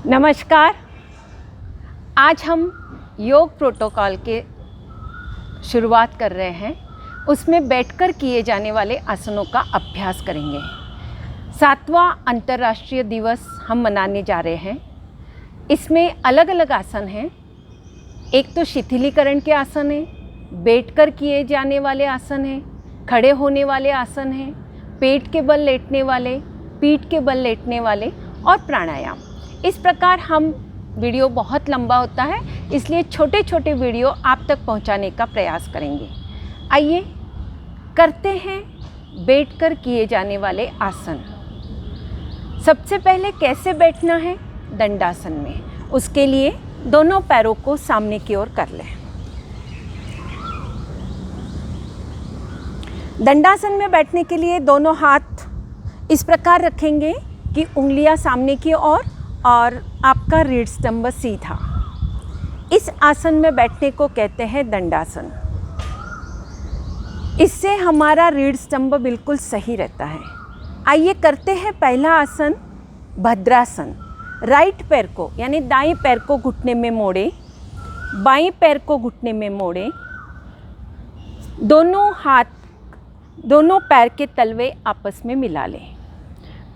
नमस्कार। आज हम योग प्रोटोकॉल के शुरुआत कर रहे हैं। उसमें बैठकर किए जाने वाले आसनों का अभ्यास करेंगे। 7वां अंतर्राष्ट्रीय दिवस हम मनाने जा रहे हैं। इसमें अलग अलग आसन हैं। एक तो शिथिलीकरण के आसन हैं, बैठकर किए जाने वाले आसन हैं, खड़े होने वाले आसन हैं, पेट के बल लेटने वाले, पीठ के बल लेटने वाले और प्राणायाम। इस प्रकार हम वीडियो बहुत लंबा होता है, इसलिए छोटे छोटे वीडियो आप तक पहुंचाने का प्रयास करेंगे। आइए करते हैं बैठकर किए जाने वाले आसन। सबसे पहले कैसे बैठना है? दंडासन में। उसके लिए दोनों पैरों को सामने की ओर कर लें। दंडासन में बैठने के लिए दोनों हाथ इस प्रकार रखेंगे कि उंगलियां सामने की ओर और आपका रीढ़ स्तंभ सीधा। इस आसन में बैठने को कहते हैं दंडासन। इससे हमारा रीढ़ स्तंभ बिल्कुल सही रहता है। आइए करते हैं पहला आसन, भद्रासन। राइट पैर को यानी दाएं पैर को घुटने में मोड़े, बाएं पैर को घुटने में मोड़े, दोनों पैर के तलवे आपस में मिला लें।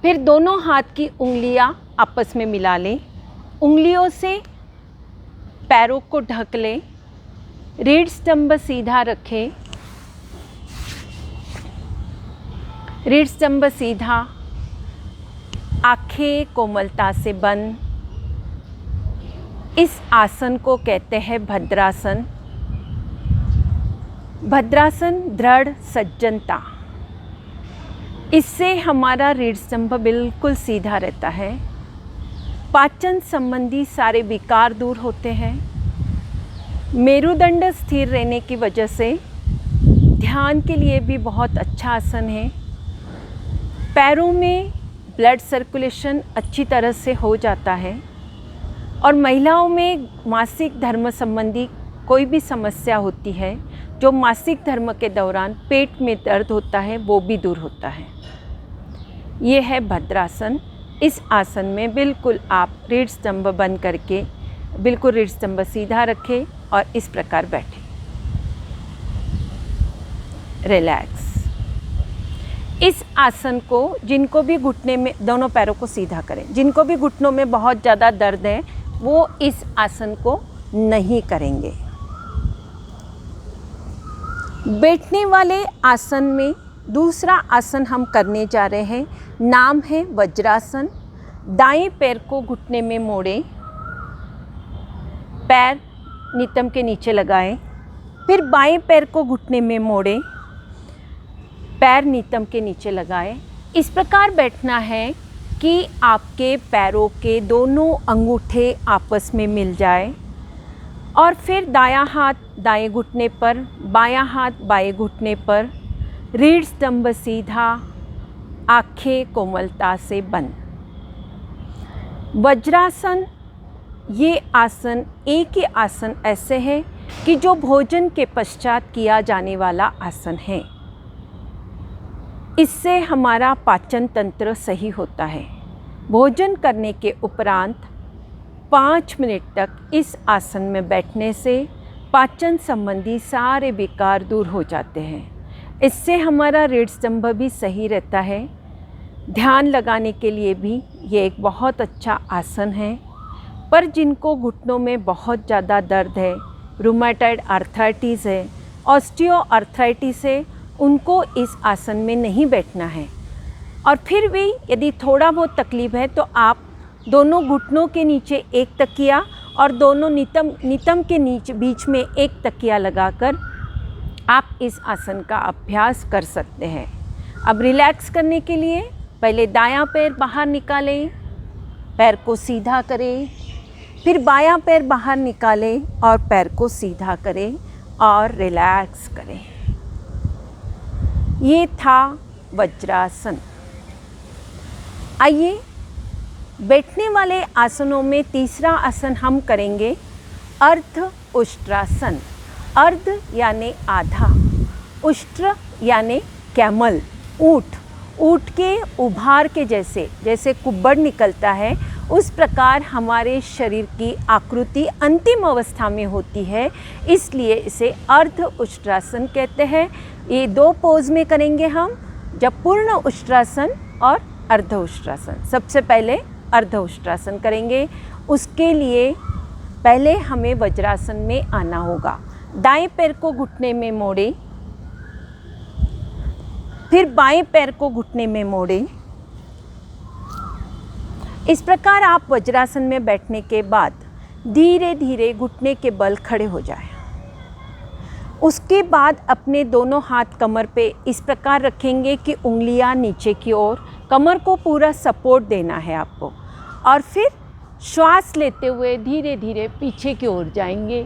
फिर दोनों हाथ की उंगलियां आपस में मिला लें। उंगलियों से पैरों को ढक लें। रीढ़ स्तंभ सीधा रखें। रीढ़ स्तंभ सीधा, आंखें कोमलता से बंद। इस आसन को कहते हैं भद्रासन। भद्रासन दृढ़ सज्जनता। इससे हमारा रीढ़ स्तंभ बिल्कुल सीधा रहता है। पाचन संबंधी सारे विकार दूर होते हैं। मेरुदंड स्थिर रहने की वजह से ध्यान के लिए भी बहुत अच्छा आसन है। पैरों में ब्लड सर्कुलेशन अच्छी तरह से हो जाता है और महिलाओं में मासिक धर्म संबंधी कोई भी समस्या होती है, जो मासिक धर्म के दौरान पेट में दर्द होता है, वो भी दूर होता है। ये है भद्रासन। इस आसन में बिल्कुल आप रीढ़ स्तंभ बंद करके बिल्कुल रीढ़ स्तंभ सीधा रखें और इस प्रकार बैठें। रिलैक्स। इस आसन को जिनको भी घुटने में, दोनों पैरों को सीधा करें, जिनको भी घुटनों में बहुत ज़्यादा दर्द है वो इस आसन को नहीं करेंगे। बैठने वाले आसन में दूसरा आसन हम करने जा रहे हैं। नाम है वज्रासन। दाएं पैर को घुटने में मोड़ें, पैर नितंब के नीचे लगाएं। फिर बाएं पैर को घुटने में मोड़ें, पैर नितंब के नीचे लगाएं। इस प्रकार बैठना है कि आपके पैरों के दोनों अंगूठे आपस में मिल जाए और फिर दायां हाथ दाएं घुटने पर, बायां हाथ बाएं घुटने पर, रीढ़ स्तंभ सीधा, आंखें कोमलता से बंद। वज्रासन, ये आसन एक ही आसन ऐसे है कि जो भोजन के पश्चात किया जाने वाला आसन है। इससे हमारा पाचन तंत्र सही होता है। भोजन करने के उपरांत 5 मिनट तक इस आसन में बैठने से पाचन संबंधी सारे विकार दूर हो जाते हैं। इससे हमारा रीढ़ स्तंभ भी सही रहता है। ध्यान लगाने के लिए भी ये एक बहुत अच्छा आसन है। पर जिनको घुटनों में बहुत ज़्यादा दर्द है, रूमेटॉइड आर्थराइटिस है, ऑस्टियो आर्थराइटिस है, उनको इस आसन में नहीं बैठना है। और फिर भी यदि थोड़ा बहुत तकलीफ़ है तो आप दोनों घुटनों के नीचे एक तकिया और दोनों नितंब के नीचे बीच में एक तकिया लगाकर आप इस आसन का अभ्यास कर सकते हैं। अब रिलैक्स करने के लिए पहले दायां पैर बाहर निकालें, पैर को सीधा करें, फिर बायां पैर बाहर निकालें और पैर को सीधा करें और रिलैक्स करें। ये था वज्रासन। आइए बैठने वाले आसनों में तीसरा आसन हम करेंगे अर्ध उष्ट्रासन। अर्ध यानी आधा, उष्ट्र यानी कैमल, ऊँट। ऊँट के उभार के जैसे कुब्बड़ निकलता है, उस प्रकार हमारे शरीर की आकृति अंतिम अवस्था में होती है, इसलिए इसे अर्ध उष्ट्रासन कहते हैं। ये 2 पोज में करेंगे हम, जब पूर्ण उष्ट्रासन और अर्ध उष्ट्रासन। सबसे पहले अर्ध उष्ट्रासन करेंगे, उसके लिए पहले हमें वज्रासन में आना होगा। दाएं पैर को घुटने में मोड़ें, फिर बाएं पैर को घुटने में मोड़ें। इस प्रकार आप वज्रासन में बैठने के बाद धीरे धीरे घुटने के बल खड़े हो जाएं। उसके बाद अपने दोनों हाथ कमर पे इस प्रकार रखेंगे कि उंगलियां नीचे की ओर, कमर को पूरा सपोर्ट देना है आपको। और फिर श्वास लेते हुए धीरे धीरे पीछे की ओर जाएंगे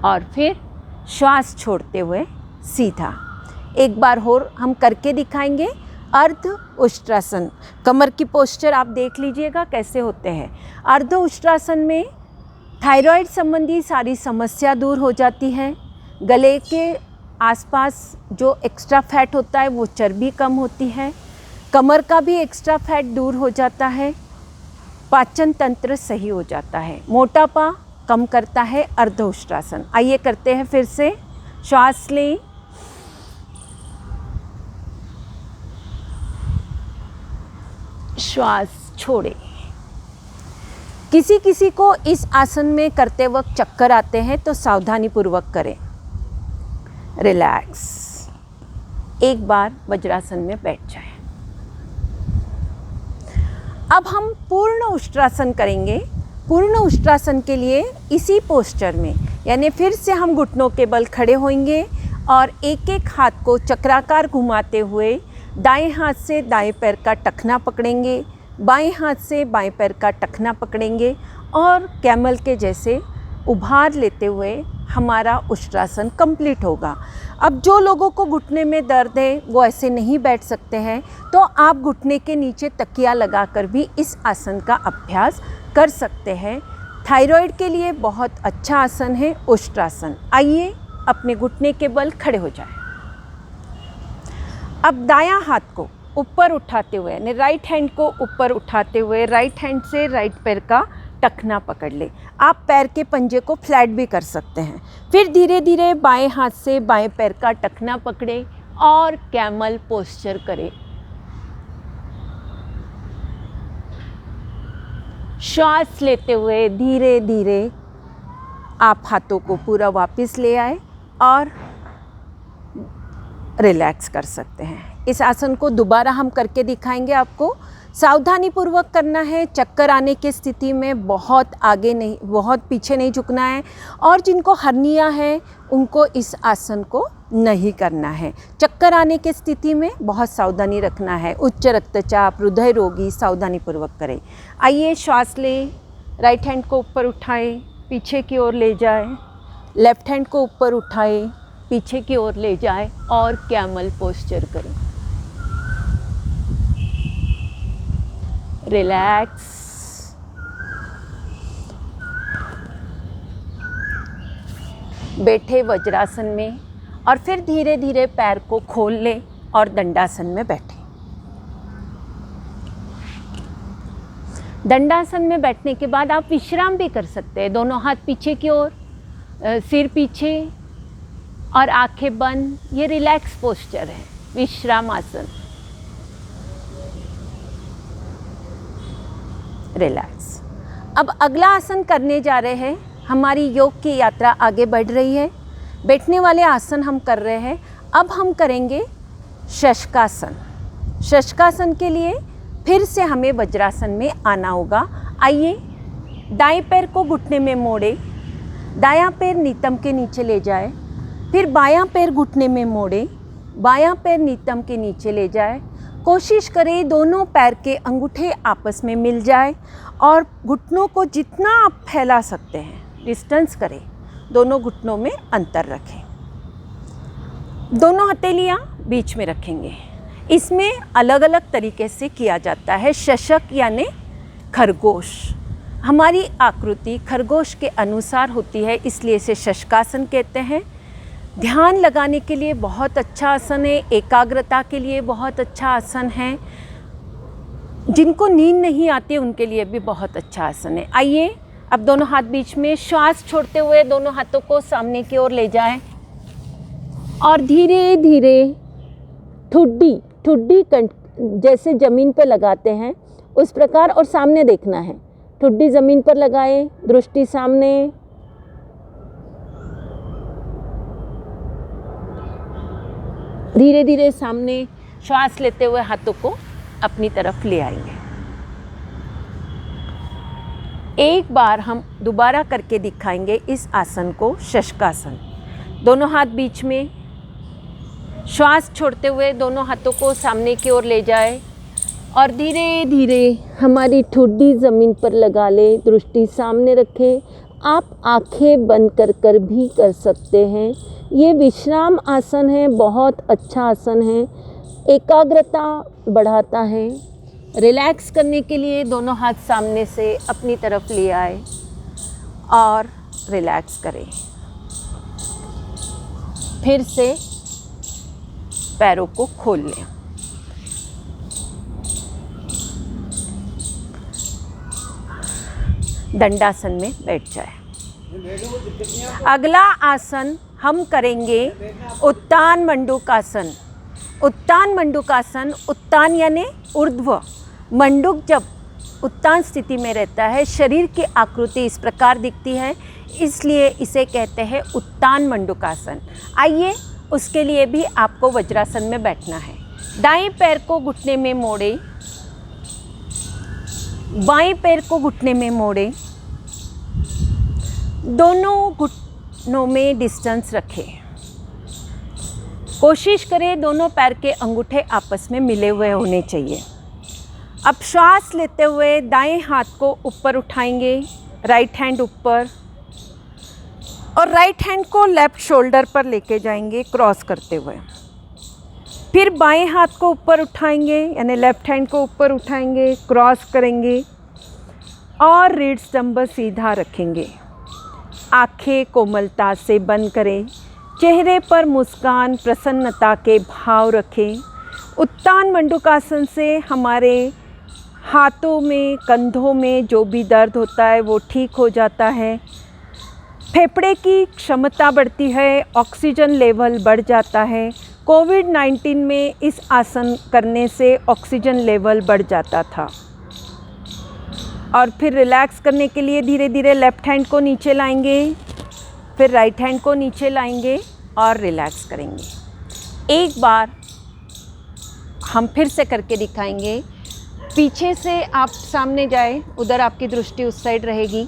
और फिर श्वास छोड़ते हुए सीधा। एक बार और हम करके दिखाएंगे अर्ध उष्ट्रासन। कमर की पोस्चर आप देख लीजिएगा कैसे होते हैं। अर्ध उष्ट्रासन में थायराइड संबंधी सारी समस्या दूर हो जाती है। गले के आसपास जो एक्स्ट्रा फैट होता है वो चर्बी कम होती है। कमर का भी एक्स्ट्रा फैट दूर हो जाता है। पाचन तंत्र सही हो जाता है। मोटापा कम करता है अर्ध उष्ट्रासन। आइए करते हैं फिर से। श्वास लें, श्वास छोड़ें। किसी किसी को इस आसन में करते वक्त चक्कर आते हैं तो सावधानी पूर्वक करें। रिलैक्स। एक बार वज्रासन में बैठ जाएं। अब हम पूर्ण उष्ट्रासन करेंगे। पूर्ण उष्ट्रासन के लिए इसी पोस्चर में, यानी फिर से हम घुटनों के बल खड़े होंगे और एक एक हाथ को चक्राकार घुमाते हुए दाएं हाथ से दाएं पैर का टखना पकड़ेंगे, बाएं हाथ से बाएं पैर का टखना पकड़ेंगे और कैमल के जैसे उभार लेते हुए हमारा उष्ट्रासन कंप्लीट होगा। अब जो लोगों को घुटने में दर्द है वो ऐसे नहीं बैठ सकते हैं, तो आप घुटने के नीचे तकिया लगाकर भी इस आसन का अभ्यास कर सकते हैं। थायराइड के लिए बहुत अच्छा आसन है उष्ट्रासन। आइए अपने घुटने के बल खड़े हो जाएं। अब दायां हाथ को ऊपर उठाते हुए, यानी राइट हैंड को ऊपर उठाते हुए राइट हैंड से राइट पैर का टखना पकड़ ले। आप पैर के पंजे को फ्लैट भी कर सकते हैं। फिर धीरे धीरे बाएं हाथ से बाएं पैर का टखना पकड़े और कैमल पोस्चर करें। श्वास लेते हुए धीरे धीरे आप हाथों को पूरा वापस ले आए और रिलैक्स कर सकते हैं। इस आसन को दोबारा हम करके दिखाएंगे आपको। सावधानी पूर्वक करना है। चक्कर आने की स्थिति में बहुत आगे नहीं, बहुत पीछे नहीं झुकना है। और जिनको हर्निया है उनको इस आसन को नहीं करना है। चक्कर आने की स्थिति में बहुत सावधानी रखना है। उच्च रक्तचाप, हृदय रोगी सावधानी पूर्वक करें। आइए श्वास लें। राइट हैंड को ऊपर उठाएं, पीछे की ओर ले जाएं। लेफ्ट हैंड को ऊपर उठाएं, पीछे की ओर ले जाएं और कैमल पोस्चर करें। रिलैक्स। बैठे वज्रासन में और फिर धीरे धीरे पैर को खोल लें और दंडासन में बैठें। दंडासन में बैठने के बाद आप विश्राम भी कर सकते हैं। दोनों हाथ पीछे की ओर, सिर पीछे और आंखें बंद। ये रिलैक्स पोस्चर है, विश्राम आसन। रिलैक्स। अब अगला आसन करने जा रहे हैं। हमारी योग की यात्रा आगे बढ़ रही है। बैठने वाले आसन हम कर रहे हैं। अब हम करेंगे शशकासन। शशकासन के लिए फिर से हमें वज्रासन में आना होगा। आइए दाएं पैर को घुटने में मोड़े, दायां पैर नीतम के नीचे ले जाए, फिर बायां पैर घुटने में मोड़े, बायां पैर नीतम के नीचे ले जाए। कोशिश करें दोनों पैर के अंगूठे आपस में मिल जाए और घुटनों को जितना आप फैला सकते हैं डिस्टेंस करें। दोनों घुटनों में अंतर रखें। दोनों हथेलियां बीच में रखेंगे। इसमें अलग अलग तरीके से किया जाता है। शशक यानी खरगोश। हमारी आकृति खरगोश के अनुसार होती है, इसलिए इसे शशकासन कहते हैं। ध्यान लगाने के लिए बहुत अच्छा आसन है। एकाग्रता के लिए बहुत अच्छा आसन है। जिनको नींद नहीं आती उनके लिए भी बहुत अच्छा आसन है। आइए अब दोनों हाथ बीच में, श्वास छोड़ते हुए दोनों हाथों को सामने की ओर ले जाएं और धीरे धीरे ठुड्डी जैसे ज़मीन पर लगाते हैं उस प्रकार और सामने देखना है। ठुड्डी ज़मीन पर लगाएं, दृष्टि सामने। धीरे धीरे सामने श्वास लेते हुए हाथों को अपनी तरफ ले आएंगे। एक बार हम दोबारा करके दिखाएंगे इस आसन को, शशकासन। दोनों हाथ बीच में, श्वास छोड़ते हुए दोनों हाथों को सामने की ओर ले जाए और धीरे धीरे हमारी ठुड्डी ज़मीन पर लगा ले, दृष्टि सामने रखें। आप आंखें बंद कर भी कर सकते हैं। ये विश्राम आसन है, बहुत अच्छा आसन है, एकाग्रता बढ़ाता है। रिलैक्स करने के लिए दोनों हाथ सामने से अपनी तरफ ले आए और रिलैक्स करें। फिर से पैरों को खोल लें। दंडासन में बैठ जाए। अगला आसन हम करेंगे उत्तान मंडूकासन। उत्तान मंडूकासन, उत्तान यानी ऊर्ध्व, मंडूक जब उत्तान स्थिति में रहता है, शरीर की आकृति इस प्रकार दिखती है, इसलिए इसे कहते हैं उत्तान मंडूकासन। आइए उसके लिए भी आपको वज्रासन में बैठना है। दाएं पैर को घुटने में मोड़े, बाएं पैर को घुटने में मोड़े, दोनों घुटनों में डिस्टेंस रखें। कोशिश करें दोनों पैर के अंगूठे आपस में मिले हुए होने चाहिए। अब श्वास लेते हुए दाएं हाथ को ऊपर उठाएंगे, राइट हैंड ऊपर, और राइट हैंड को लेफ्ट शोल्डर पर लेके जाएंगे क्रॉस करते हुए। फिर बाएं हाथ को ऊपर उठाएंगे, यानी लेफ्ट हैंड को ऊपर उठाएंगे, क्रॉस करेंगे और रीढ़ स्तंभ सीधा रखेंगे। आंखें कोमलता से बंद करें, चेहरे पर मुस्कान, प्रसन्नता के भाव रखें। उत्तान मंडूकासन से हमारे हाथों में, कंधों में जो भी दर्द होता है वो ठीक हो जाता है, फेफड़े की क्षमता बढ़ती है, ऑक्सीजन लेवल बढ़ जाता है। कोविड-19 में इस आसन करने से ऑक्सीजन लेवल बढ़ जाता था। और फिर रिलैक्स करने के लिए धीरे धीरे लेफ़्ट हैंड को नीचे लाएंगे, फिर राइट हैंड को नीचे लाएंगे और रिलैक्स करेंगे। एक बार हम फिर से करके दिखाएंगे। पीछे से आप सामने जाए, उधर आपकी दृष्टि उस साइड रहेगी।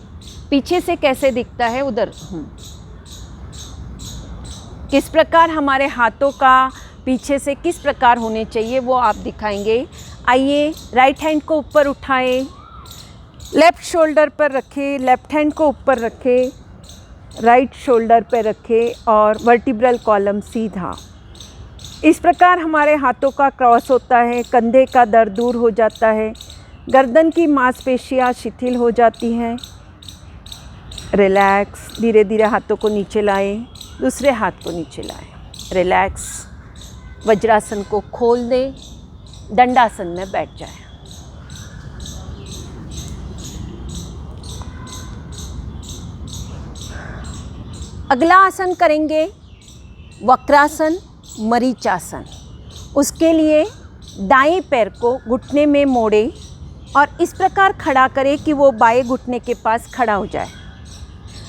पीछे से कैसे दिखता है उधर, किस प्रकार हमारे हाथों का पीछे से किस प्रकार होने चाहिए वो आप दिखाएंगे। आइए राइट हैंड को ऊपर उठाएं, लेफ़्ट शोल्डर पर रखें, लेफ़्ट हैंड को ऊपर रखें, राइट शोल्डर पर रखें और वर्टिब्रल कॉलम सीधा। इस प्रकार हमारे हाथों का क्रॉस होता है, कंधे का दर्द दूर हो जाता है, गर्दन की मांसपेशियां शिथिल हो जाती हैं। रिलैक्स, धीरे धीरे हाथों को नीचे लाएं, दूसरे हाथ को नीचे लाएं, रिलैक्स। वज्रासन को खोल दें, दंडासन में बैठ जाएं। अगला आसन करेंगे वक्रासन, मरीचासन। उसके लिए दाएं पैर को घुटने में मोड़े और इस प्रकार खड़ा करें कि वो बाएं घुटने के पास खड़ा हो जाए।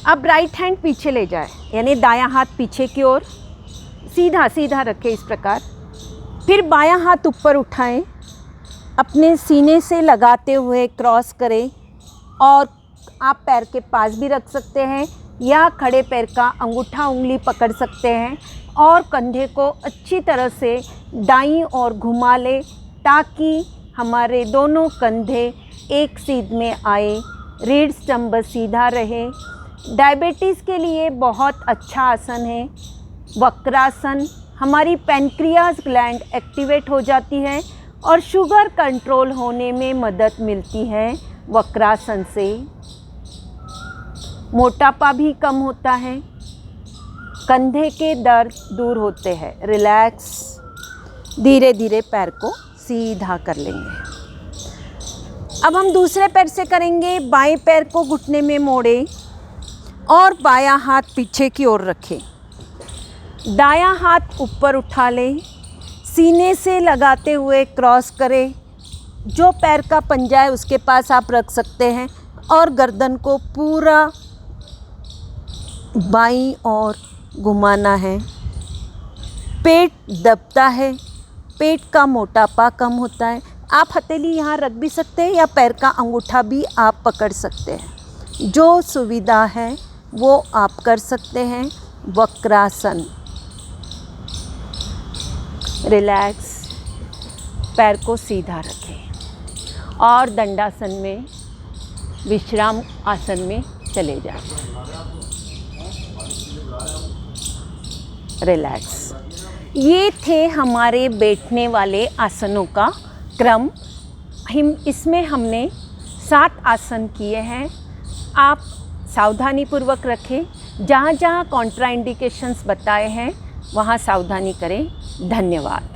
अब राइट हैंड पीछे ले जाए, यानी दायां हाथ पीछे की ओर सीधा सीधा रखें इस प्रकार। फिर बायां हाथ ऊपर उठाएं, अपने सीने से लगाते हुए क्रॉस करें और आप पैर के पास भी रख सकते हैं या खड़े पैर का अंगूठा उंगली पकड़ सकते हैं और कंधे को अच्छी तरह से दाईं ओर घुमा लें ताकि हमारे दोनों कंधे एक सीध में आए, रीढ़ स्तंभ सीधा रहे। डायबिटीज़ के लिए बहुत अच्छा आसन है वक्रासन। हमारी पैनक्रियाज ग्लैंड एक्टिवेट हो जाती है और शुगर कंट्रोल होने में मदद मिलती है वक्रासन से। मोटापा भी कम होता है, कंधे के दर्द दूर होते हैं। रिलैक्स, धीरे धीरे पैर को सीधा कर लेंगे। अब हम दूसरे पैर से करेंगे। बाएं पैर को घुटने में मोड़े और बायां हाथ पीछे की ओर रखें। दायां हाथ ऊपर उठा लें, सीने से लगाते हुए क्रॉस करें। जो पैर का पंजा है उसके पास आप रख सकते हैं और गर्दन को पूरा बाईं ओर घुमाना है। पेट दबता है, पेट का मोटापा कम होता है। आप हथेली यहाँ रख भी सकते हैं या पैर का अंगूठा भी आप पकड़ सकते हैं। जो सुविधा है वो आप कर सकते हैं। वक्रासन, रिलैक्स, पैर को सीधा रखें और दंडासन में, विश्राम आसन में चले जाएं। रिलैक्स। ये थे हमारे बैठने वाले आसनों का क्रम। इसमें हमने 7 आसन किए हैं। आप सावधानीपूर्वक रखें। जहाँ जहाँ कॉन्ट्राइंडिकेशंस बताए हैं वहाँ सावधानी करें। धन्यवाद।